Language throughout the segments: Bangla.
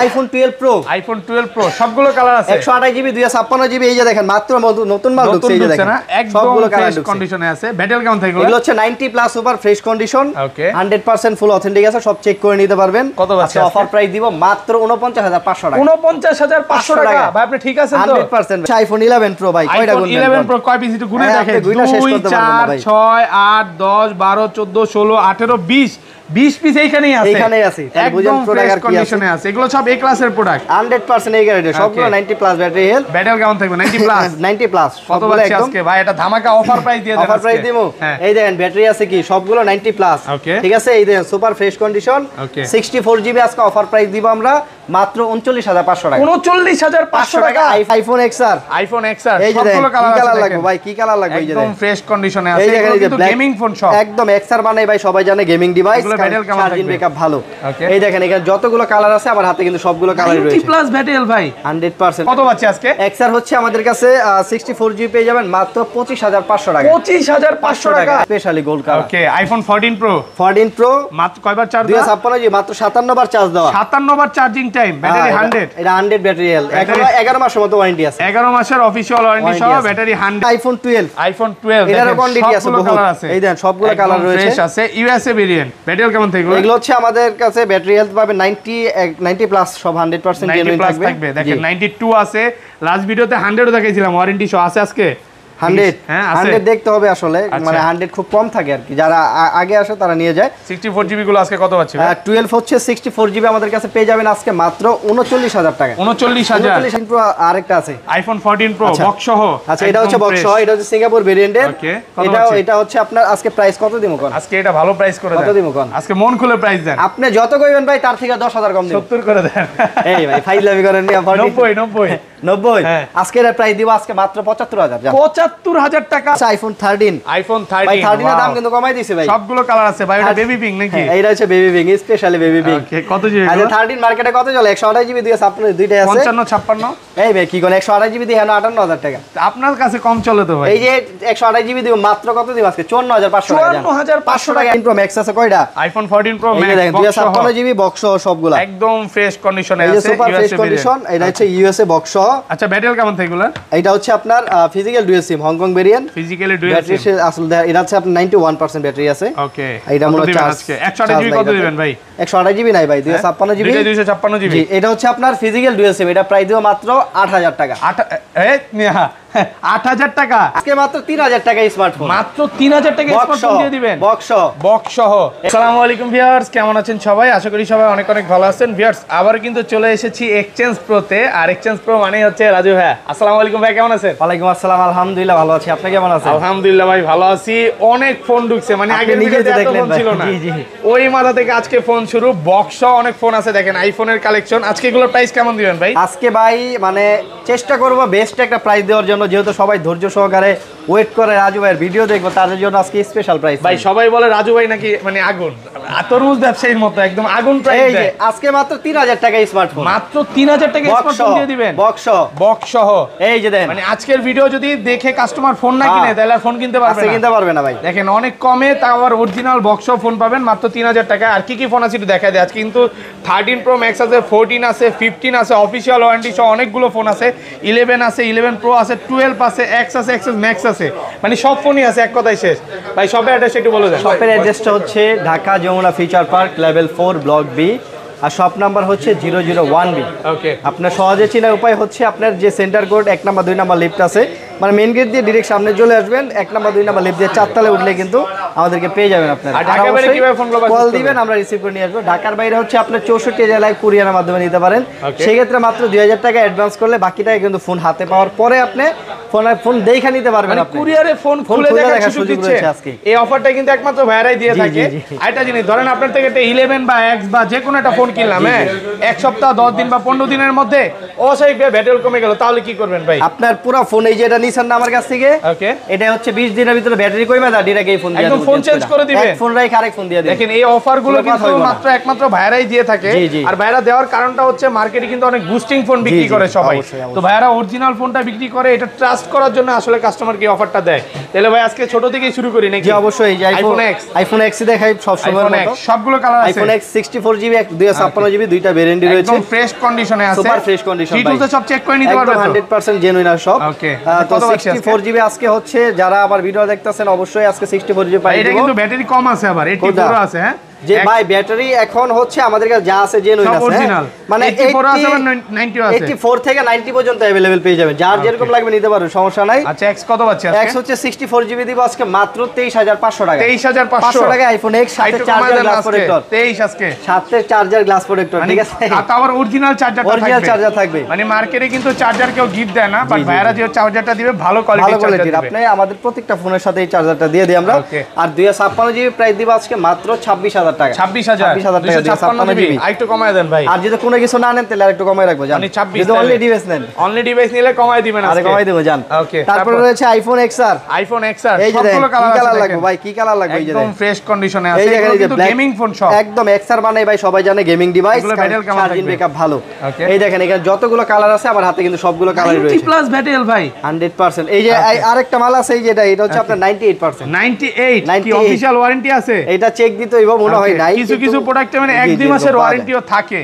আইফোন 12 প্রো, আইফোন 12 প্রো সবগুলো কালার আছে, 128 জিবি 256 জিবি। এই যে দেখেন মাত্র নতুন মাল ঢুকছে, এই যে দেখেন সবগুলো কালার ঢুকছে, কন্ডিশনে আছে। ব্যাটারি কেমন থাকে এগুলো হচ্ছে 90 প্লাস সুপার ফ্রেশ কন্ডিশন, 100% ফুল অথেন্টিক আছে, সব চেক করে নিতে পারবেন। কত আছে অফার প্রাইস দিব মাত্র 49500 টাকা। 49500 টাকা ভাই, আপনি ঠিক আছেন তো? 100% আইফোন 11 প্রো ভাই, কয়টা গুনবেন? 11 প্রো কয় পিস একটু গুনে দেখেন। 2 4 6 8 10 12 14 16 18 20 পিস এইখানেই আছে, এইখানেই আছে, একদম ফ্রেশ কন্ডিশনে আছে। এগুলো সব এ ক্লাসের প্রোডাক্ট, 100% এই গ্যারান্টি, সবগুলো 90 প্লাস ব্যাটারি হেলথ। ব্যাটারি কেমন থাকবে? 90 প্লাস 90 প্লাস সবগুলো একদম। আজকে ভাই এটা ধামাকা অফার প্রাইস দিয়ে দেন, অফার প্রাইস দিমু। এই দেখেন ব্যাটারি আছে কি সবগুলো 90 প্লাস, ঠিক আছে। এই দেখেন সুপার ফ্রেশ কন্ডিশন 64 জিবি, আজকে অফার প্রাইস দিব আমরা মাত্র 39500 টাকা। 39500 টাকা আইফোন এক্সআর, আইফোন এক্সআর এই যে সবগুলো কালার লাগবে ভাই, কি কালার লাগবে? এই যে একদম ফ্রেশ কন্ডিশনে আছে, এগুলো কিন্তু গেমিং ফোন সব, একদম এক্সআর বানাই ভাই, সবাই জানে গেমিং ডিভাইস, চার্জিং ব্যাকআপ ভালো। এই দেখেন এখানে যতগুলো কালার আছে আমার হাতে কিন্তু সবগুলো কালারই রয়েছে। 90 প্লাস ব্যাটারি ভাই 100%। কত পাচ্ছি আজকে? এক্সআর হচ্ছে আমাদের কাছে 64 জিবি পেয়ে যাবেন মাত্র 25500 টাকা। 25500 টাকা স্পেশালি গোল্ড কালার। ওকে, আইফোন 14 প্রো, 14 প্রো মাত্র কয়বার চার্জ দেওয়া? 256 জিবি, মাত্র 57 বার চার্জ দেওয়া, 57 বার চার্জিং টাইম, ব্যাটারি 100, এটা 100 ব্যাটারি হেলথ, 11 মাসের মতো ওয়ারেন্টি আছে, 11 মাসের অফিশিয়াল ওয়ারেন্টি সহ, ব্যাটারি 100। আইফোন 12, আইফোন 12 এটারও কোয়ান্টিটি আছে, বহুত এই দেখেন সবগুলো কালার রয়েছে, ফ্রেশ আছে। ইউএসএ ভেরিয়েন্ট, ব্যাটারি কেমন থাকবে? এগুলো হচ্ছে আমাদের কাছে ব্যাটারি হেলথ পাবে 90 প্লাস, সব 100% জেনুইন থাকবে। দেখেন 92 আছে, লাস্ট ভিডিওতে 100 ও দেখাইছিলাম, ওয়ারেন্টি সহ আছে আজকে 100 দেখতে হবে আসলে, মানে 100 খুব কম থাকে আর কি, যারা আগে আসে তারা নিয়ে যায়। 64 জিবি গুলো আজকে কত পাচ্ছি? 12 হচ্ছে 64 জিবি আমাদের কাছে পেয়ে যাবেন আজকে মাত্র 39000 টাকা। 39000 প্রো আরেকটা আছে, আইফোন 14 প্রো বক্স সহ। আচ্ছা এটা হচ্ছে বক্স সহ, এটা হচ্ছে সিঙ্গাপুর ভেরিয়েন্টের। এটা হচ্ছে আপনার আজকে প্রাইস কত দিমু কোন? আজকে এটা ভালো প্রাইস করে দেন। কত দিমু কোন? আজকে মন খুলে প্রাইস দেন। আপনি যত কইবেন ভাই তার থেকে 10000 কম দিন, 70 করে দেন। এই ভাই ফাইজলামি করেন নি। 90 আজকে এর প্রাইস দিব আজকে মাত্র 75000। 75000 টাকা। আইফোন 13 ভাই 13 এর দাম কিন্তু কমাই দিয়েছে ভাই, সবগুলো কালার আছে ভাই। এটা বেবি পিঙ্ক নাকি? এইটা হচ্ছে baby pink, specially baby pink. Okay, কত জিবি? আচ্ছা 13 মার্কেটে কত চলে? 128 জিবি 256 দুইটাই আছে, 55 56। এই ভাই কি কোন 128 জিবি দিয়ে 58000 টাকা আপনার কাছে কম চলে তো ভাই। এই যে 128 জিবি দিব মাত্র কত দিব আজকে? 54500 টাকা। 54500 টাকা। প্রো ম্যাক্স আছে কয়টা? আইফোন 14 প্রো ম্যাক্স দেখেন 256 জিবি বক্স সহ সবগুলা একদম ফ্রেশ কন্ডিশনে আছে, আছে, সুপার ফ্রেশ কন্ডিশন। এটা হচ্ছে ইউএসএ বক্স সহ। আচ্ছা ব্যাটারি কেমন থাকবে? এটা হচ্ছে আপনার physical dual SIM Hong Kong variant, physically dual SIM. Battery আসলে এটা হচ্ছে আপনার 91% ব্যাটারি আছে। ওকে, এটা মনে হচ্ছে আজকে 128 জিবি কত দিবেন ভাই? 128 জিবি নাই ভাই, 256 জিবি। 256 জিবি। এটা হচ্ছে আপনার ফিজিক্যাল ডুয়াল সিম, এটা প্রাইস দিব মাত্র 8000 টাকা। 8000 টাকা আজকে মাত্র 3000 টাকা স্মার্টফোন, মাত্র 3000 টাকা স্মার্টফোন দিয়ে দিবেন বক্স সহ। আসসালামু আলাইকুম ভিউয়ার্স, কেমন আছেন সবাই? আশা করি সবাই অনেক অনেক ভালো আছেন। ভিউয়ার্স আবার কিন্তু চলে এসেছি এক্সচেঞ্জ প্রোতে, আর এক্সচেঞ্জ প্রো মানে হচ্ছে রাজু ভাই। আসসালামু আলাইকুম ভাই, কেমন আছেন? ওয়ালাইকুম আসসালাম, আলহামদুলিল্লাহ ভালো আছি, আপনি কেমন আছেন? আলহামদুলিল্লাহ ভাই ভালো আছি। অনেক ফোন ঢুকছে, মানে আগে ভিডিওতে এত ফোন ছিল না, ওই মাথা থেকে আজকে ফোন শুরু। বক্স অনেক ফোন আছে, দেখেন আইফোনের কালেকশন। আজকে এগুলোর প্রাইস কেমন দিবেন ভাই? আজকে ভাই মানে চেষ্টা করব বেস্ট একটা প্রাইস দেওয়ার জন্য, যেহেতু সবাই ধৈর্য সহকারে ওয়েট করে রাজু ভাইয়ের ভিডিও দেখবো, তাদের জন্য আজকে স্পেশাল প্রাইস। ভাই সবাই বলে রাজু ভাই নাকি মানে আগুন, তরমুজ ব্যবসায়ীর মতো একদম আগুন প্রাইস দেয়। আজকে মাত্র 3000 টাকা স্মার্টফোন, মাত্র 3000 টাকা স্মার্টফোন দিয়ে দিবেন বক্স সহ। এই যে দেখেন, মানে আজকের ভিডিও যদি দেখে কাস্টমার ফোন না কিনে তাহলে ফোন কিনতে পারবে না ভাই। দেখেন অনেক কমে, তাও আবার অরিজিনাল বক্স ফোন পাবেন মাত্র 3000 টাকা। আর কি কি ফোন আছে একটু দেখাই দেয়। আজকে কিন্তু 13 প্রো ম্যাক্স আছে, 14 আছে, 15 আছে, অফিসিয়াল ওয়ারেন্টি সহ অনেকগুলো ফোন আছে। 11 আছে, 11 প্রো আছে, 12 আছে, এক্স আছে, এক্সএস ম্যাক্স আছে, মানে সব ফোনই আছে, এক কথাই শেষ। ভাই শপের অ্যাড্রেস একটু বলে দেন। শপের অ্যাড্রেসটা হচ্ছে Dhaka Jamuna Future Park level 4 block B, আর শপ নাম্বার হচ্ছে 001B। ওকে, আপনার সহজে চেনার উপায় হচ্ছে আপনার যে centre code 1 number 2 number lift আছে, মানে মেইন গেট দিয়ে ডাইরেক্ট সামনে চলে আসবেন, 1 নাম্বার 2 নাম্বার লিফট দিয়ে 4 তলায় উঠলে কিন্তু আমাদেরকে পেয়ে যাবেন। আপনারা কল দিবেন, আমরা রিসিভ করে নিয়ে আসবো। ঢাকার বাইরে হচ্ছে আপনার 64 জেলায় কুরিয়ারের মাধ্যমে নিতে পারেন, সেই ক্ষেত্রে মাত্র 2000 টাকা অ্যাডভান্স করলে বাকি টাকা কিন্তু ফোন হাতে পাওয়ার পরে আপনি ফোন দেখে নিতে পারবেন। আপনি কুরিয়ারে ফোন খুলে দেখার সুযোগ রয়েছে আজকে। এই অফারটা কিন্তু একমাত্র ভাইরাই দিয়ে থাকে। আরেকটা জিনিস, ধরেন আপনার থেকে একটা 11 বা X বা যে কোনো একটা ফোন কিনলাম, হ্যাঁ, এক সপ্তাহ 10 দিন বা 15 দিনের মধ্যে অস্বাভাবিকভাবে ব্যাটারি কমে গেল, তাহলে কি করবেন ভাই? আপনার পুরো ফোন এই যে এটা নিছেন না আমার কাছ থেকে, ওকে, এটা হচ্ছে 20 দিনের ভিতরে ব্যাটারি কমে যায়, ডিরেক্ট এই ফোন দিয়ে একদম ফোন চেঞ্জ করে দিবেন, এক ফোন রাখে আরেক ফোন দিয়ে দিবেন। দেখেন এই অফারগুলো কিন্তু মাত্র একমাত্র ভাইরাই দিয়ে থাকে। আর ভাইরা দেওয়ার কারণটা হচ্ছে মার্কেটে কিন্তু অনেক বুস্টিং ফোন বিক্রি করে সবাই, তো ভাইরা অরিজিনাল ফোনটা বিক্রি করে, এটা ট্রাস্ট ট্রাস্ট করার জন্য আসলে কাস্টমার কি অফারটা দেয়। তাহলে ভাই আজকে ছোট থেকেই শুরু করি নাকি? জি অবশ্যই, যে আইফোন X দেখাই সব সময় মতো। সবগুলো কালার আছে। আইফোন X 64GB 256GB দুইটা ভেরিয়েন্ট রয়েছে, একদম ফ্রেশ কন্ডিশনে আছে, সুপার ফ্রেশ কন্ডিশন। ডিটেইলসে সব চেক করে নিতে পারবেন তো? 100% জেনুইন আর সব। ওকে, তো 64GB আজকে হচ্ছে, যারা আবার ভিডিও দেখতেছেন অবশ্যই আজকে 64GB পাই। এটা কিন্তু ব্যাটারি কম আছে, আবার 84 আছে। হ্যাঁ যে ভাই ব্যাটারি এখন হচ্ছে আমাদের কাছে যা আছে জেনুইন আছে, অরিজিনাল, মানে 84 আছে আর 90 আছে, 84 থেকে 90 পর্যন্ত अवेलेबल পেয়ে যাবেন, যার যেরকম লাগবে নিতে পারো, সমস্যা নাই। আচ্ছা X কত পাচ্ছি আজকে? X হচ্ছে 64GB দিব আজকে মাত্র 23500 টাকা। 23500 টাকা আইফোন X, সাথে চার্জার গ্লাস প্রোটেক্টর। 23 আজকে সাথে চার্জার গ্লাস প্রোটেক্টর, ঠিক আছে? আর আবার অরিজিনাল চার্জারটা থাকবে, অরিজিনাল চার্জার থাকবে। মানে মার্কেটে কিন্তু চার্জার কেউ গিফট দেয় না, বাট ভাইয়ারা যে চার্জারটা দিবে ভালো কোয়ালিটির চার্জার দিবে। আপনি আমাদের প্রত্যেকটা ফোনের সাথে এই চার্জারটা দিয়ে দিই আমরা। আর 256GB প্রাইস দিব আজকে মাত্র 26000 টাকা। 26000 256GB আরেকটু কমায় দেন ভাই। আর যদি কোনো কিছু না নেন তাহলে আরেকটু কমায় রাখবো জান। মানে 26 যদি অনলি ডিভাইস নেন, অনলি ডিভাইস নিলে কমায় দিবেন আজকে। আরে কমায় দেব জান। ওকে, তারপর রয়েছে আইফোন XR। আইফোন XR এই যে সবগুলো কালার লাগবে ভাই, কি কালার লাগবে? এই যে একদম ফ্রেশ কন্ডিশনে আছে, এগুলো কিন্তু গেমিং ফোন সব। একদম XR বানাই ভাই, সবাই জানে গেমিং ডিভাইস, চার্জিং ব্যাকআপ ভালো। এই দেখেন এখানে যতগুলো কালার আছে আমার হাতে কিন্তু সবগুলো কালারই রয়েছে। 90+ ব্যাটারি ভাই 100%। এই যে আরেকটা মাল আছে, এই যে এটা হচ্ছে আপনার 98%। 98 কি অফিশিয়াল ওয়ারেন্টি আছে? এটা চেক দিতে হইব মনে হয় নাই, কিছু প্রোডাক্টে মানে 1-2 মাসের ওয়ারেন্টিও থাকে।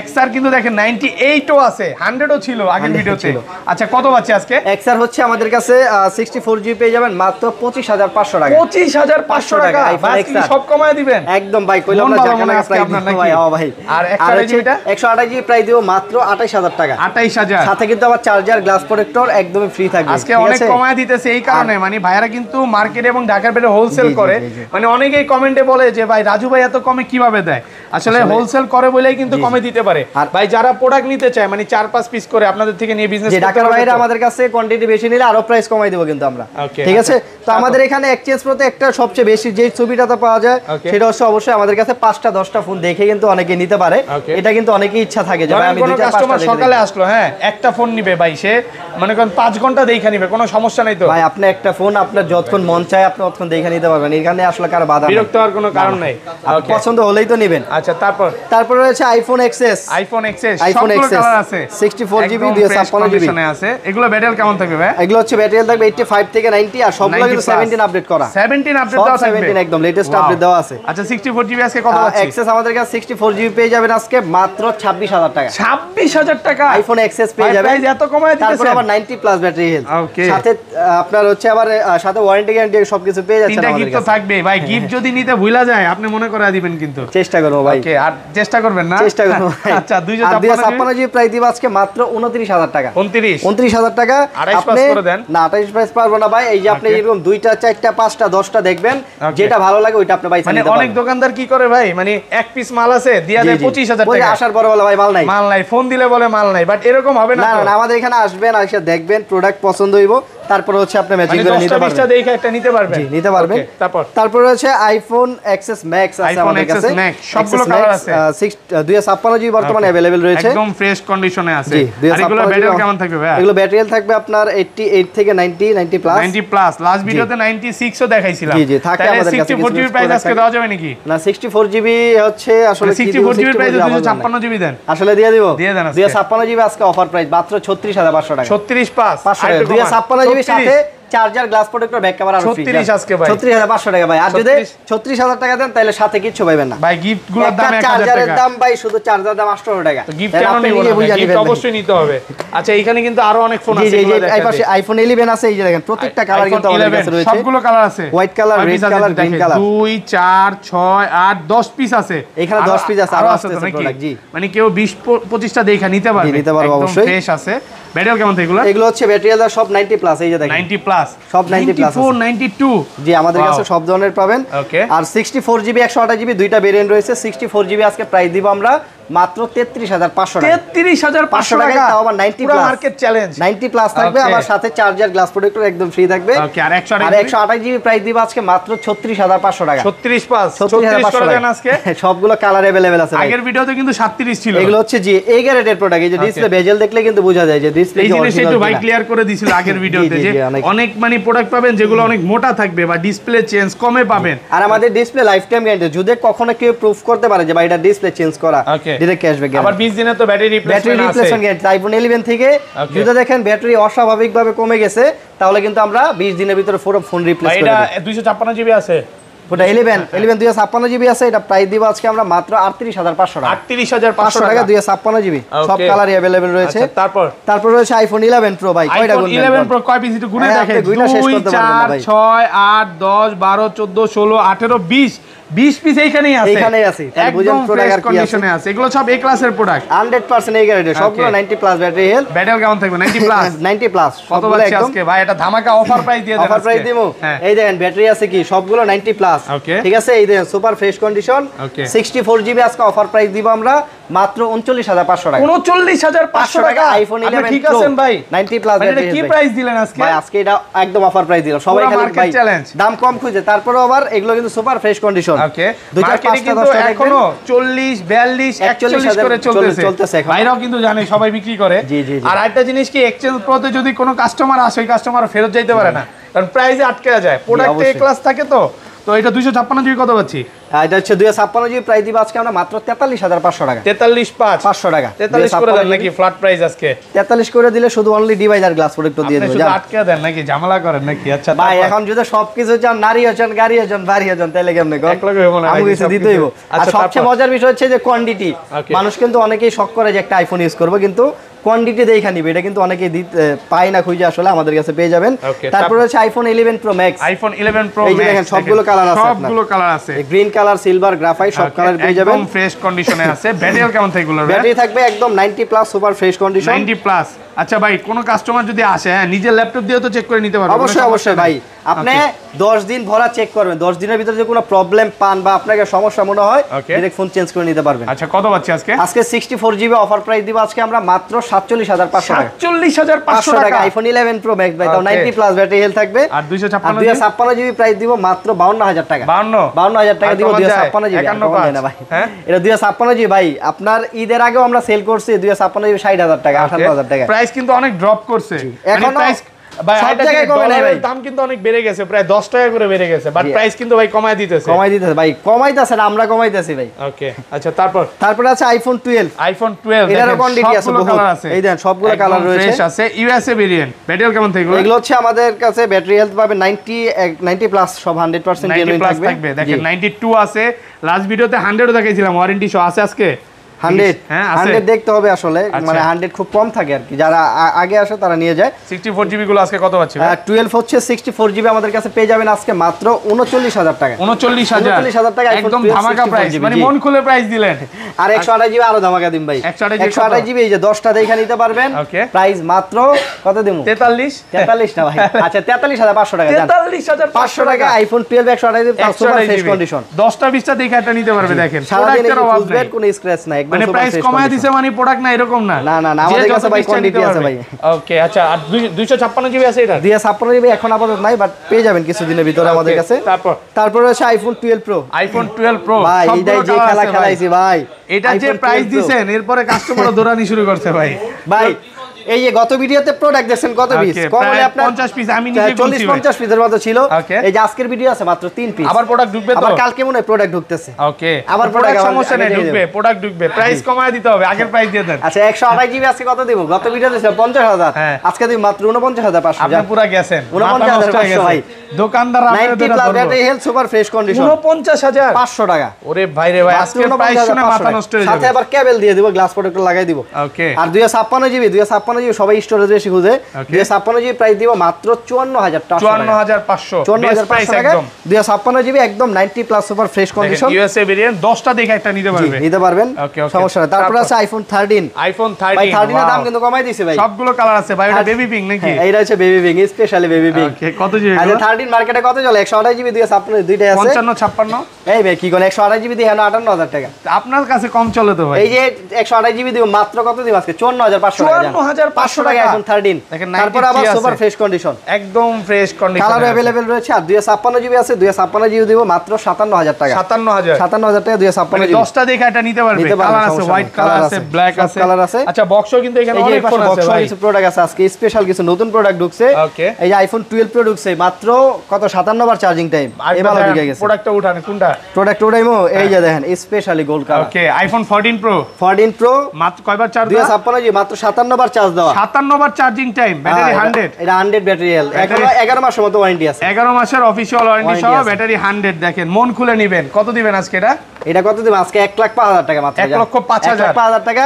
XR কিন্তু দেখেন 98ও আছে, 100ও ছিল আগের ভিডিওতে। আচ্ছা কত পাচ্ছি আজকে? XR হচ্ছে আমাদের কাছে 64GB পেয়ে যাবেন মাত্র 25500 টাকা। 25500 টাকা ভাই, কি সব কমায় দিবেন? একদম ভাই, কইলাম না জানা না প্রাইস ভাই। হ্যাঁ ভাই। আর 128GBটা 128GB প্রাইস দিও মাত্র 28000 টাকা। 28000 সাথে কিন্তু আবার চার্জার গ্লাস প্রোটেক্টর একদমই ফ্রি থাকবে। আজকে অনেক কমায় দিতেছে এই কারণে, মানে ভাইয়ারা কিন্তু মার্কেটে এবং ঢাকার বাইরে হোলসেল করে। মানে অনেকেই কমেন্টে বলে যে ভাই রাজু ভাই এত কমে কিভাবে দেয়? আসলে হোলসেল করে বলেই কিন্তু কমে দিতে পারে। আর ভাই যারা প্রোডাক্ট নিতে চায়, মানে 4-5 পিস করে আপনাদের থেকে নিয়ে বিজনেস করতে ঢাকার বাইরে আমাদের কাছে কোয়ান্টিটি বেশি নিলে আরো প্রাইস কমাই দেব কিন্তু আমরা, ঠিক আছে? তো আমাদের এখানে এক্সচেঞ্জ প্রতে একটা সবচেয়ে বেশি যে সুবিধাটা পাওয়া যায় সেটা হচ্ছে অবশ্যই আমাদের কাছে 5টা 10টা ফোন দেখে কিন্তু অনেকে নিতে পারে। এটা কিন্তু অনেকেই ইচ্ছা থাকে যে ভাই আমি 2-4 কাস্টমার সকালে আসলো, হ্যাঁ একটা ফোন নিবে ভাই, সে মনে করেন 5 ঘন্টা দেখে নিবে, কোনো সমস্যা নাই তো? ভাই আপনি একটা ফোন আপনার যতক্ষণ মন চায় আপনি ততক্ষণ দেখে নিতে পারবেন, এখানে আসলে কারো বাধা নেই, বিরক্ত হওয়ার কোনো কারণ নাই। পছন্দ হলেই তো নেবেন। আচ্ছা তারপর রয়েছে আইফোন XS। আইফোন XS সবগুলো কালার আছে, 64GB 256GB আছে। এগুলো ব্যাটারি কেমন থাকবে ভাই? এগুলো হচ্ছে ব্যাটারি থাকবে 85 থেকে 90, আর সবগুলো কিন্তু 17 আপডেট করা। 17 আপডেট দেওয়া থাকবে, 17 একদম লেটেস্ট আপডেট দেওয়া আছে। আচ্ছা 64GB আজকে কত পাচ্ছি? XS আমাদের কাছে 64GB পেয়ে যাবেন আজকে মাত্র 26000 টাকা। 26000 টাকা আইফোন XS পেয়ে যাবেন, প্রাইস এত কমায় দিতেছেন। তারপর আবার 90+ ব্যাটারি হেলথ, ওকে, সাথে আপনার হচ্ছে আবার সাথে ওয়ারেন্টি গ্যারান্টি সবকিছু পেয়ে যাচ্ছেন তিনটা আমাদের গিফট তো কাছে। থাকবে ভাই, গিফট যদি নিতে ভুলা যায় আপনি মনে করে দিবেন কিন্তু। চেষ্টা করব ভাই। ওকে, আর চেষ্টা করবেন না? চেষ্টা করব ভাই। আচ্ছা 256GB প্রাইস দিব আজকে মাত্র 29000 টাকা। 29000 টাকা। 28 পাস করে দেন না 28 প্রাইস পারবো না ভাই, এই যে আপনি এরকম 2টা 4টা 5টা 10টা দেখবেন, যেটা ভালো লাগে ওইটা আপনি বাইসা নিতে পারবেন। মানে অনেক দোকানদার কি করে ভাই, মানে এক পিস মাল আছে দিয়া দেয় 25000 টাকা, আসার পরে বলে ভাই মাল নাই, ফোন দিলে বলে মাল নাই, বাট এরকম হবে না। না আমাদের এখানে আসবেন, এসে দেখবেন, প্রোডাক্ট পছন্দ হইব, তারপর হচ্ছে আপনি ম্যাচিং করে নিতে পারবেন। 10টা দেখে একটা নিতে পারবেন। জি নিতে পারবেন। তারপর হচ্ছে আইফোন XS Max আছে আমাদের কাছে, সবগুলো কালার আছে। 256GB বর্তমানে अवेलेबल রয়েছে, একদম ফ্রেশ কন্ডিশনে আছে। আর এগুলো ব্যাটারি কেমন থাকবে ভাই? এগুলো ব্যাটারি থাকবে আপনার 88 থেকে 90+। লাস্ট ভিডিওতে 96ও দেখাইছিলাম। জি থাকে আমাদের কাছে। 64GB প্রাইস আজকে দেওয়া যাবে নাকি? না 64GB হচ্ছে আসলে 64GB প্রাইস 256GB দেন, আসলে দিয়ে দিব। দিয়ে দেন। 256GB আজকে অফার প্রাইস মাত্র 36500 টাকা। 36 256GB সাথে charger glass protector back camera আর 36 আজকে ভাই 36500 টাকা ভাই। আর যদি 36000 টাকা দেন তাহলে সাথে কিছু পাবেন না ভাই, গিফট গুলোর দাম 1000 টাকা, চার্জারের দাম ভাই শুধু চার্জার দাম 800 টাকা। তো গিফট কেন নিব না? গিফট অবশ্যই নিতে হবে। আচ্ছা এখানে কিন্তু আরো অনেক ফোন আছে, এই যে এই পাশে আইফোন 11 আছে, এই যে দেখেন প্রত্যেকটা কালার কিন্তু আমাদের কাছে রয়েছে, সবগুলো কালার আছে, white colour, red colour, green colour. 2 4 6 8 10 piece আছে, এখানে 10 পিস আছে, আরো আছে প্রোডাক্ট। জি মানে কেউ 20 25টা দেখা নিতে পারবে, নিতে পারবে অবশ্যই, ফ্রেশ আছে। ব্যাটারি কেমন থাকে এগুলো? এগুলো হচ্ছে ব্যাটারি দা সব 90+, এই যে দেখেন 90+, সব 90+, 94 92। জি আমাদের কাছে সব ধরনের পাবেন। আর 64GB 128GB দুইটা ভেরিয়েন্ট রয়েছে। 64GB আজকে প্রাইস দিব আমরা মাত্র 33500 টাকা। 33500 টাকা, তাও আবার 90+, পুরো মার্কেট চ্যালেঞ্জ। 90+ থাকবে, আমার সাথে চার্জার গ্লাস প্রোটেক্টর একদম ফ্রি থাকবে। ওকে, আর 128GB প্রাইস দিব আজকে মাত্র 36500 টাকা। 36 করে দেন আজকে। সবগুলো কালার अवेलेबल আছে। আগের ভিডিওতে কিন্তু 37 ছিল। এগুলো হচ্ছে জি এই গ্রেডের প্রোডাক্ট, এই যে ডিসপ্লে বেজেল দেখলে কিন্তু বোঝা যায় যে ডিসপ্লে এই জিনিসটা একটু ভাই ক্লিয়ার করে দিছিল আগের ভিডিওতে, যে অনেক মানে প্রোডাক্ট পাবেন যেগুলো অনেক মোটা থাকবে বা ডিসপ্লে চেঞ্জ কমে পাবেন। আর আমাদের ডিসপ্লে লাইফ টাইম গ্যারান্টি, যদি কখনো কেউ প্রুফ করতে পারে যে ভাই এটা ডিসপ্লে চেঞ্জ করা, ডাইরেক্ট ক্যাশব্যাক আবার 20 দিনের তো ব্যাটারি রিপ্লেসমেন্ট গ্যারান্টি আইফোন 11 থেকে যদি দেখেন ব্যাটারি অস্বাভাবিকভাবে কমে গেছে তাহলে কিন্তু আমরা 20 দিনের ভিতরে পুরো ফোন রিপ্লেস করে দিই। এটা 256 জিবি আছে, ওটা 11 256 জিবি আছে। এটা প্রাইস দিব আজকে আমরা মাত্র 38500 টাকা। 38500 টাকা 256 জিবি, সব কালারই अवेलेबल রয়েছে। আচ্ছা, তারপর রয়েছে আইফোন 11 প্রো ভাই, কয়টা গুণ 11 প্রো কয় পিস একটু গুনে দেখেন, 2 4 6 8 10 12 14 16 18 20 পিস এইখানেই আছে, একদম ফ্রেশ কন্ডিশনে আছে। এগুলো সব এ ক্লাসের প্রোডাক্ট, 100% এই গ্যারান্টি, সবগুলো 90 প্লাস ব্যাটারি হেলথ। ব্যাটারি কেমন থাকবে? 90 প্লাস 90 প্লাস কত বাজছে আজকে ভাই? এটা ধামাকা অফার প্রাইস দিয়ে দেন, অফার প্রাইস দিমু। এই দেখেন ব্যাটারি আছে কি সবগুলো 90 প্লাস, ঠিক আছে। এই দেখেন সুপার ফ্রেশ কন্ডিশন, 64 জিবি আজকে অফার প্রাইস দিব আমরা মাত্র 39500 টাকা। 39500 টাকা আইফোন 11 ঠিক আছেন ভাই, 90 প্লাস ব্যাটারি কি প্রাইস দিলেন আজকে? ভাই আজকে এটা একদম অফার প্রাইস দিলাম, সবাই খালি ভাই দাম কম খুঁজে, তারপরে আবার এগুলো কিন্তু সুপার ফ্রেশ কন্ডিশন। ওকে, মার্কেটে কিন্তু এখনো 40 42 41 করে চলতেছে, ভাইরাও কিন্তু জানে সবাই বিক্রি করে। আর আরেকটা জিনিস কি, এক্সচেঞ্জ প্রতে যদি কোনো কাস্টমার আসে, ওই কাস্টমার ফেরত যাইতে পারে না, কারণ প্রাইসে আটকে যায়, প্রোডাক্ট এ ক্লাস থাকে। তো এটা 256 জিবি কত পাচ্ছি? এটা হচ্ছে 256 জিবি প্রাইস দিব আজকে আমরা মাত্র 43500 টাকা। 43500 টাকা 43 করে দেন নাকি ফ্ল্যাট প্রাইস আজকে? 43 করে দিলে শুধু অনলি ডিভাইস আর গ্লাস প্রোডাক্ট দিয়ে দেব। শুধু আটকে দেন নাকি, ঝামেলা করেন নাকি? আচ্ছা ভাই এখন যদি সবকিছু চান, নারী হচ্ছেন, গাড়ি হচ্ছেন, বাড়ি হচ্ছেন, তাহলে কেমনে কর? এক লগে হবো না, আমি কিছু দিতেই হইব। আর সবচেয়ে মজার বিষয় হচ্ছে যে কোয়ান্টিটি, মানুষ কিন্তু অনেকেই শক করে যে একটা আইফোন ইউজ করব, কিন্তু কোয়ান্টিটি দেখা নিবে, এটা কিন্তু অনেকেই পায় না খুঁজে, আসলে আমাদের কাছে পেয়ে যাবেন। তারপর হচ্ছে iPhone 11 pro max, iPhone 11 pro এই যে দেখেন সবগুলো কালার আছে, সবগুলো কালার আছে, গ্রিন কালার, সিলভার, গ্রাফাইট সব কালার পেয়ে যাবেন, একদম ফ্রেশ কন্ডিশনে আছে। ব্যাটারি কেমন থাকে এগুলোর? ব্যাটারি থাকবে একদম 90 plus super fresh condition, 90 plus. আচ্ছা ভাই, কোন কাস্টমার যদি আসে, হ্যাঁ নিজের ল্যাপটপ দিয়েও তো চেক করে নিতে পারবেন? অবশ্যই ভাই, আপনি 10 দিন ভরা চেক করবেন, 10 দিনের ভিতরে যদি কোনো প্রবলেম পান বা আপনাকে সমস্যা মনে হয়, ডাইরেক্ট ফোন চেঞ্জ করে নিতে পারবেন। আচ্ছা, কত পাচ্ছি আজকে? আজকে 64 জিবি অফার প্রাইস দিব আজকে আমরা মাত্র 47500 টাকা। 47500 টাকা আইফোন 11 প্রো ম্যাক্স ভাই, তাও 90 প্লাস ব্যাটারি হেলথ থাকবে। আর 256 জিবি প্রাইস দিব মাত্র 52000 টাকা। 52000 টাকা দিব 256 জিবি। না ভাই, হ্যাঁ এটা 256 জিবি ভাই, আপনার ঈদের আগেও আমরা সেল করছি 256 জিবি 60000 টাকা, 58000 টাকা। প্রাইস কিন্তু অনেক ড্রপ করছে এখন প্রাইস ভাই, ডলারের দাম কিন্তু অনেক বেড়ে গেছে, প্রায় 10 টাকা করে বেড়ে গেছে, বাট প্রাইস কিন্তু ভাই কমায় দিতেছে ভাই, কমাইতেছে না, আমরা কমাইতেছি ভাই। ওকে, আচ্ছা তারপর আছে আইফোন 12 এটারও কোয়ান্টিটি আছে, বহুত কালার আছে, এই দেখেন সবগুলো কালার রয়েছে, ফ্রেশ আছে। ইউএসএ ভেরিয়েন্ট, ব্যাটারি কেমন থাকবে? এগুলো হচ্ছে আমাদের কাছে ব্যাটারি হেলথ পাবে 90 প্লাস, সব 100% জেনুইন থাকবে। দেখেন 92 আছে, লাস্ট ভিডিওতে 100 ও দেখাইছিলাম, ওয়ারেন্টি সহ আছে আজকে 100 দেখতে হবে আসলে, মানে 100 খুব কম থাকে আর কি, যারা আগে আসে তারা নিয়ে যায়। 64 জিবি গুলো আজকে কত পাচ্ছি? 12 হচ্ছে 64 জিবি আমাদের কাছে পেয়ে যাবেন আজকে মাত্র 39000 টাকা। 39000 টাকা একদম ধামাকা প্রাইস, মানে মন খুলে প্রাইস দিলেন। আর 128 জিবি আরো ধামাকা দিন ভাই, 128 জিবি এই যে 10টা দেখে নিতে পারবেন, প্রাইস মাত্র কত দেবো? 43 না ভাই, আচ্ছা 43500 টাকা। 43500 টাকা iPhone 12 128 GB super fresh condition, 10টা 20টা দেখে এটা নিতে পারবে। দেখেন প্রোডাক্টের অভাব নেই, কোনো স্ক্র্যাচ নাই, মানে প্রাইস কমায় দিছে, মানে প্রোডাক্ট না এরকম না, না আমাদের কাছে ভাই কোয়ান্টিটি আছে ভাই। ওকে, আচ্ছা আর 256 জিবি আছে এটা? 256 জিবি এখন আপাতত নাই, বাট পেয়ে যাবেন কিছুদিনের ভিতরে আমাদের কাছে। তারপর হচ্ছে আইফোন 12 প্রো, ভাই এইটাই যে খেলা খেলাইছি ভাই, এটা যে প্রাইস দিবেন এরপরে কাস্টমারও দৌড়ানি শুরু করছে ভাই। এই যে গত ভিডিওতে প্রোডাক্ট দেখছেন কত পিস, কম হলে আপনার 50 পিস, আমি নিজে 40-50 পিসের মতো ছিল। এই যে আজকের ভিডিও আছে মাত্র 3 পিস, আবার প্রোডাক্ট ঢুকবে তো, আবার কালকে মনে হয় প্রোডাক্ট ঢুকতেছে। ওকে, আবার প্রোডাক্ট সমস্যা নেই, প্রোডাক্ট ঢুকবে, প্রাইস কমায় দিতে হবে, আগের প্রাইস দিয়ে দেন। আচ্ছা 128 জিবি আজকে কত দিব? গত ভিডিওতে ছিল 50000, আজকে দিব মাত্র 49500। আপনি পুরো গেছেন 49500 ভাই, দোকানদার 90 plus battery health super fresh condition, 49500 টাকা। ওরে ভাই রে ভাই, আজকের প্রাইস শুনে মাথা নষ্ট হয়ে যাবে। সাথে আবার কেবল দিয়ে দিব, গ্লাস প্রোটেক্টর লাগাই দিব। ওকে, আর 256 জিবি সবাই স্টোরেজ বেশি খুঁজে, 256 জিবি প্রাইস দিব মাত্র 54500 টাকা। 256 জিবি একদম 90 plus super fresh condition, USA variant, 10টা দেখে একটা নিতে পারবেন, সমস্যা নাই। তারপর আছে আইফোন 13 ভাই, 13 এর দাম কিন্তু কমাই দিয়েছে ভাই, সবগুলো কালার আছে ভাই। এটা বেবি পিঙ্ক নাকি? এইটা হচ্ছে baby pink, specially baby pink. Okay, কত জিবি? আচ্ছা 13 মার্কেটে কত চলে? 128 জিবি 256 দুইটাই আছে, 55-56। এই ভাই কি কোন 128 জিবি দিয়ে 58000 টাকা আপনার কাছে কম চলে তো ভাই। এই যে 128 জিবি দিব মাত্র কত দিব আজকে? 54500 টাকা। 56,500 টাকা আইফোন 13। দেখেন তারপর আবার সুপার ফ্রেশ কন্ডিশন, একদম ফ্রেশ কন্ডিশন, কালার अवेलेबल রয়েছে। আর 256 জিবি আছে, 256 জিবি দিব মাত্র 57000 টাকা। 57000 টাকা 256 জিবি। 10টা দেখে এটা নিতে পারবে। কালার আছে, হোয়াইট কালার আছে, ব্ল্যাক আছে, কালার আছে। আচ্ছা বক্সও কিন্তু এখানে অনেক ফোন আছে ভাই। কিছু প্রোডাক্ট আছে আজকে, স্পেশাল কিছু নতুন প্রোডাক্ট ঢুকছে। ওকে, এই যে আইফোন 12 প্রো ঢুকছে মাত্র কত 57 বার চার্জিং টাইম। এবারে ঢুকে গেছে। প্রোডাক্টটা উঠান, কোনটা প্রোডাক্ট উঠাইমো? এই যে দেখেন স্পেশালি গোল্ড কালার। ওকে, আইফোন 14 প্রো। 14 প্রো মাত্র কয়বার চার্জ দেওয়া? 256 জিবি মাত্র 57 বার চার্জ দেওয়া। 57 বার চার্জিং টাইম, ব্যাটারি 100। এটা 100 ব্যাটারি হেলথ, 11 মাসের মতো ওয়ারেন্টি আছে। 11 মাসের অফিশিয়াল ওয়ারেন্টি সহ ব্যাটারি 100। দেখেন মন খুলে নেবেন। কত দিবেন আজকে এটা? এটা কত দিবেন আজকে? 1,05,000 টাকা মাত্র। 1,05,000 টাকা।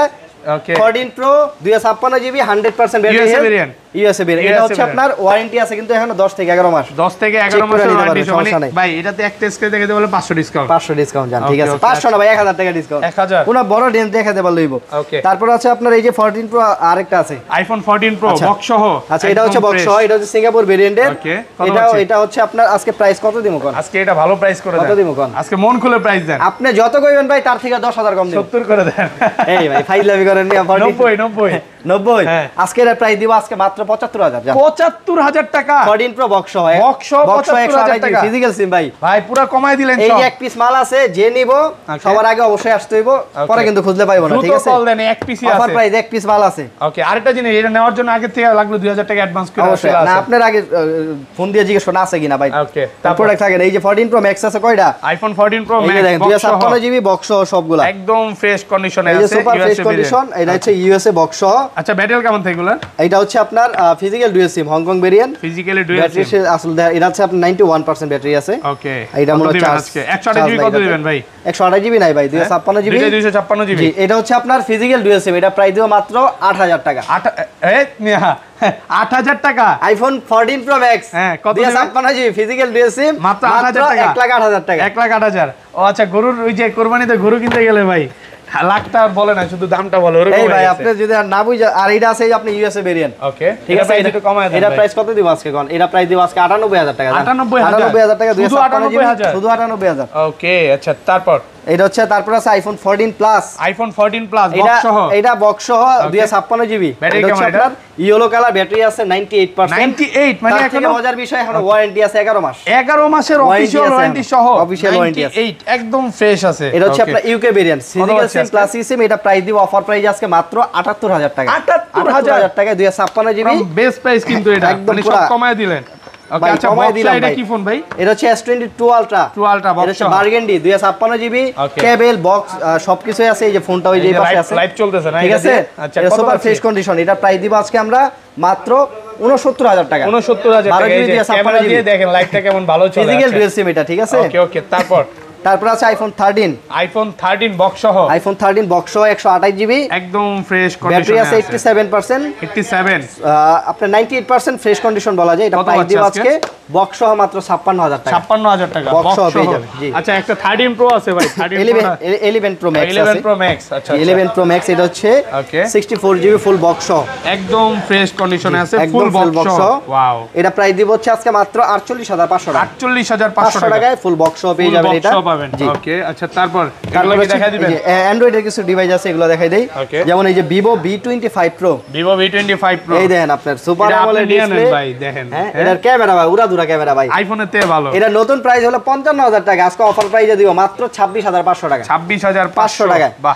ওকে, 14 pro 256 GB 100% battery health, USA variant. এটা হচ্ছে আপনার ওয়ারেন্টি আছে কিন্তু এখনো 10 থেকে 11 মাস। 10 থেকে 11 মাসের ওয়ারেন্টি মানে ভাই এটাতে এক টেস্ট করে দেখে দিলে 500 ডিসকাউন্ট। 500 ডিসকাউন্ট জান, ঠিক আছে। 500 না ভাই, 1000 টাকা ডিসকাউন্ট। 1000 কোন বড় রেঞ্জ দেখাতে পারলে হইব। ওকে, তারপর আছে আপনার এই যে 14 প্রো আরেকটা আছে, আইফোন 14 প্রো বক্স সহ। আচ্ছা, এটা হচ্ছে বক্স সহ, এটা হচ্ছে সিঙ্গাপুর ভেরিয়েন্টের। ওকে, এটা হচ্ছে আপনার আজকে প্রাইস কত দিমু কোন? আজকে এটা ভালো প্রাইস করে দেন। কত দিমু কোন? আজকে মন খুলে প্রাইস দেন। আপনি যত কইবেন ভাই তার থেকে 10000 কম দিমু। 70 করে দেন। এই ভাই ফাইজলামি করেন নি। 90 হ্যাঁ। আজকে এর প্রাইস দিব আজকে মাত্র 75000 জান। 75000 টাকা 14 প্রো বক্স সহ। বক্স 75000 টাকা ফিজিক্যাল সিম ভাই। ভাই পুরো কমাই দিলেন সব। এই যে এক পিস মাল আছে, যে নিব সবার আগে অবশ্যই আসতে হইব, পরে কিন্তু খুঁজলে পাইবো না, ঠিক আছে? কল দেন, এক পিসই আছে। অফার প্রাইস এক পিস মাল আছে। ওকে, আরেকটা জিনিস, এটা নেওয়ার জন্য আগে থেকে লাগলো 2000 টাকা অ্যাডভান্স করে অবশ্যই আসলে না, আছে। আপনার আগে ফোন দিয়ে জিজ্ঞেস করুন আছে কিনা ভাই। ওকে, তারপর থাকেন এই যে 14 প্রো ম্যাক্স আছে কয়টা? আইফোন 14 প্রো এই যে দেখেন 256 জিবি বক্স সহ সবগুলা একদম ফ্রেশ কন্ডিশনে এই যে আছে। সুপার ফ্রেশ কন্ডিশন, এটা হচ্ছে ইউএসএ বক্স সহ। আচ্ছা, ব্যাটারি কেমন থাকে এগুলা? এটা হচ্ছে আপনার physical dual SIM Hong Kong variant. Physically dual battery SIM আসলে এটা হচ্ছে আপনার 91% ব্যাটারি আছে। ওকে, এটা মনে হচ্ছে আজকে 128 জিবি কত দিবেন ভাই? 128 জিবি নাই ভাই, 256 জিবি। 256 জিবি। জি, এটা হচ্ছে আপনার ফিজিক্যাল ডুয়াল সিম, এটা প্রাইস দিব মাত্র 8000 টাকা। 8000 টাকা আইফোন 14 প্রো ম্যাক্স, হ্যাঁ, কত 256 জিবি ফিজিক্যাল ডুয়াল সিম মাত্র 8000 টাকা। 1,08,000 টাকা। 1,08,000। ও আচ্ছা, গরুর ওই যে কুরবানিতে গরু কিনতে গেলে ভাই লাখটা বলে না, শুধু দামটা বলে। ওরকম এই ভাই আপনি যদি আর না বুঝা, আর এটা আছে এই আপনি ইউএসএ ভেরিয়েন্ট। ওকে, ঠিক আছে, এটা কমায় দেন। এটা প্রাইস কত দিব আজকে কোন? এটা প্রাইস দিব আজকে 98000 টাকা। 98000 টাকা, শুধু 98000 শুধু 98000। ওকে, আচ্ছা তারপর এটা হচ্ছে, তারপর আছে iPhone 14 plus. IPhone 14 plus box সহ। এটা বক্স সহ 256 জিবি। ব্যাটারি কেমন এটা? ইয়েলো কালার ব্যাটারি আছে 98%। 98 মানে এখনো মজার বিষয়, এখনো ওয়ারেন্টি আছে 11 মাস। 11 মাসের অফিশিয়াল ওয়ারেন্টি সহ। অফিশিয়াল ওয়ারেন্টি আছে 98 একদম ফ্রেশ আছে। এটা হচ্ছে আপনার UK variant physical SIM plus SIM. এটা প্রাইস দিব অফার প্রাইস আজকে মাত্র 78000 টাকা। 78000 টাকায় 256 জিবি বেস্ট প্রাইস কিন্তু এটা মানে সব কমায় দিলেন। ওকে, আচ্ছা এটা কি ফোন ভাই? এটা হচ্ছে S22 ultra. Box burgundy 256 GB cable box সবকিছু আছে। এই যে ফোনটা ওই যে পাশে আছে, লাইভ চলতেছে না? ঠিক আছে। আচ্ছা, এটা সুপার ফ্রেশ কন্ডিশন। এটা প্রাইস দিব আজকে আমরা মাত্র 69000 টাকা। 69000 টাকা। এই যে ক্যামেরা দিয়ে দেখেন লাইভটা কেমন ভালো চলে। ফিজিক্যাল ডুয়াল সিম এটা, ঠিক আছে। ওকে, তারপর আছে আইফোন 13। আইফোন 13 বক্স সহ। আইফোন 13 বক্স সহ 128 জিবি একদম ফ্রেশ কন্ডিশনে ব্যাটারি আছে 87%। 87 আপনার 98% ফ্রেশ কন্ডিশন বলা যায়। এটা প্রাইস দিব আজকে বক্স সহ মাত্র 56000 টাকা। 56000 টাকা বক্স সহ পেয়ে যাবেন। জি, আচ্ছা, একটা 13 প্রো আছে ভাই। 11 প্রো ম্যাক্স আছে। 11 প্রো ম্যাক্স। আচ্ছা, 11 প্রো ম্যাক্স এটা হচ্ছে 64 জিবি ফুল বক্স সহ একদম ফ্রেশ কন্ডিশনে আছে, ফুল বক্স সহ। ওয়াও, এটা প্রাইস দিব হচ্ছে আজকে মাত্র 48500 টাকা। 48500 টাকায় ফুল বক্স সহ পেয়ে যাবেন এটা। জি, ওকে, আচ্ছা তারপর এগুলো কি দেখাই দিবেন? অ্যান্ড্রয়েডের কিছু ডিভাইস আছে, এগুলো দেখাই দেই। যেমন এই যে Vivo V25 Pro। Vivo V25 Pro এই দেখেন আপনার সুপার আমোলেড ডিসপ্লে ভাই, দেখেন এটার ক্যামেরা ভাই উড়াধুরা ক্যামেরা ভাই, আইফোনের থেকে ভালো। এটা নতুন প্রাইস হলো 55000 টাকা, আজকে অফার প্রাইসে দিব মাত্র 26500 টাকা। 26500 টাকা। বাহ।